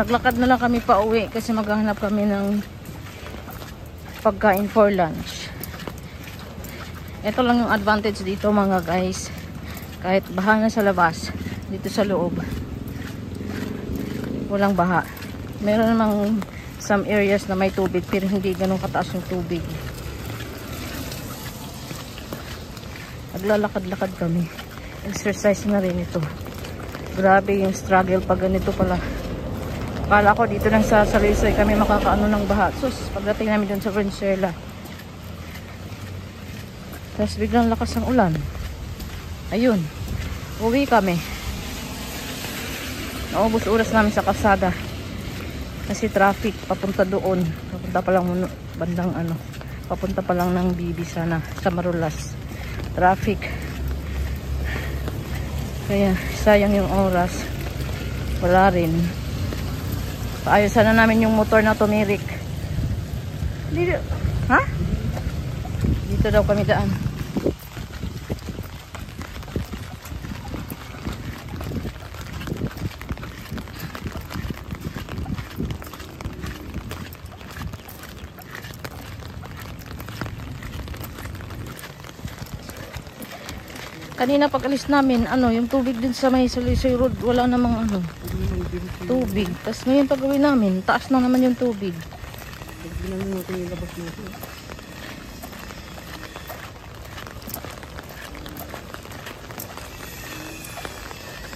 naglakad na lang kami pa uwi kasi maghahanap kami ng pagkain for lunch. Ito lang yung advantage dito mga guys, kahit baha na sa labas, dito sa loob walang baha. Meron namang some areas na may tubig pero hindi ganun kataas yung tubig. Naglalakad-lakad kami, exercise na rin ito. Grabe yung struggle pag ganito pala. Akala ko dito lang sa Salisay kami makakaano ng baha. Sus, pagdating namin dun sa Venezuela, tapos biglang lakas ng ulan. Ayun, uwi kami. Naubos oras namin sa kalsada kasi traffic papunta doon. Papunta pa lang bandang ano, papunta pa lang ng Bibi sana sa Marulas. Traffic. Kaya sayang yung oras. Wala rin. Paayos sana namin yung motor na tumirik. Dito, ha? Dito daw kami daan. Kanina pag alis namin, ano, yung tubig din sa may Salisay Road, wala namang ano, tubig. Tapos ngayon pag uwi namin, taas na naman yung tubig. Tignan natin yung labas natin.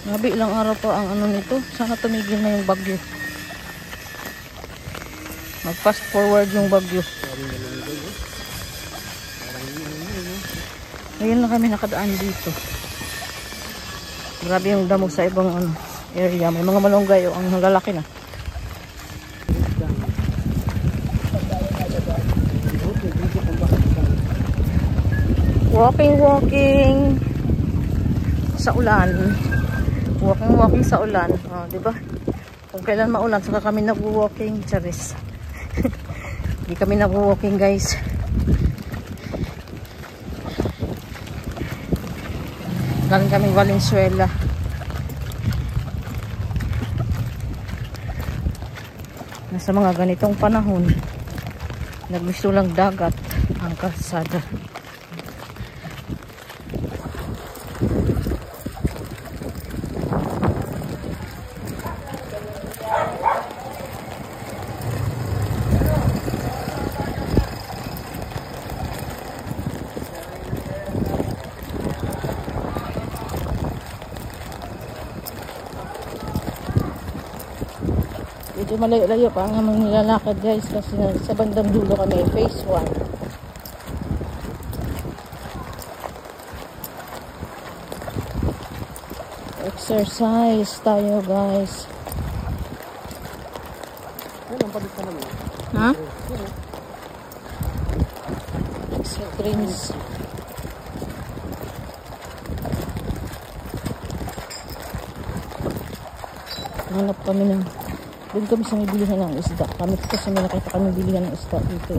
Grabe, ilang araw pa ang ano nito. Sana tumigil na yung bagyo. Mag fast forward yung bagyo. Ngayon na kami nakadaan dito. Grabe yung damo sa ibang ano, area. May mga malunggay o ang lalaki na. Walking sa ulan. Walking sa ulan. Oh, 'di ba? Kung kailan maulan saka kami nagwo-walking, charis. Hindi kami nagwo-walking, guys. Galing kaming Valenzuela. Nasa mga ganitong panahon, nagmisulang dagat ang kalsada. Medyo malayo-layo pa ang aming nilalakad, guys, kasi sa bandang dulo kami, phase 1. Exercise tayo, guys. Ha? Extra drinks. Hanap kami ng, doon kami sa may bilihan ng isda. Kami kasi may nakita kami bilihan ng isda dito.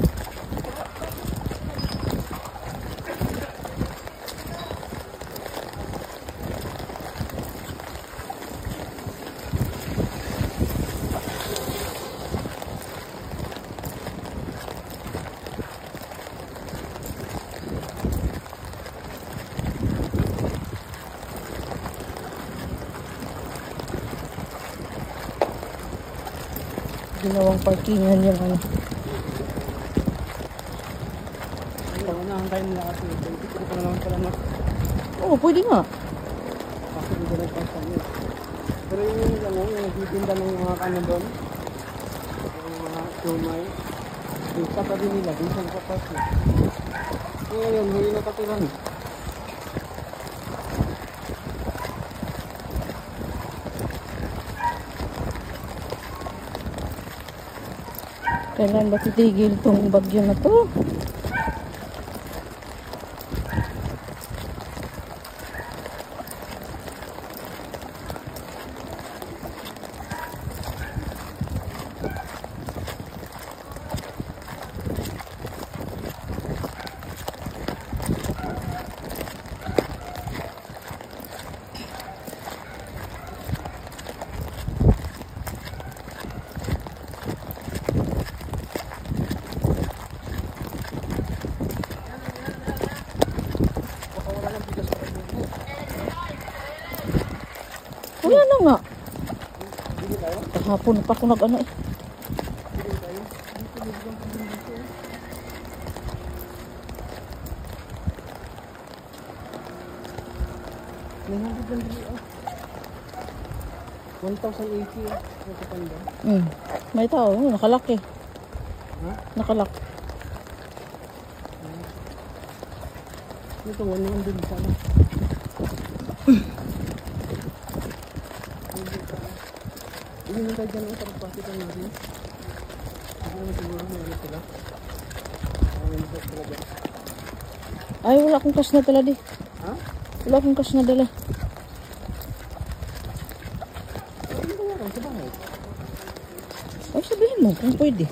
Ginawang parkingan yung ano. Unahan nila kasi. Hindi ko pa naman pala na. Oo, pwede nga. Kasi hindi na nagpasang yun. Pero yung nagtitinda ng mga kanan doon. Yung mga tumay. Yung katabi nila, yung isang kapas na. Ngayon, hindi nakatiran. Kailan ba titigil itong bagyo na to? Hapon pa ako nag-ano eh. Pili tayo. Dito, dito lang kami dito. May hundred lang dito ah. 1,080 ah. Ito panda. May tao, nakalak eh. Ha? Nakalak. Ito, 100 sana. Hindi na tayo dyan ang parapasitan natin. Hindi naman siguro meron sila. Meron sila dyan. Ay, wala akong cash na dala di. Ha? Wala akong cash na dala. Ano ba yan? Sa bahay? Ay, sabihin mo kung pwede.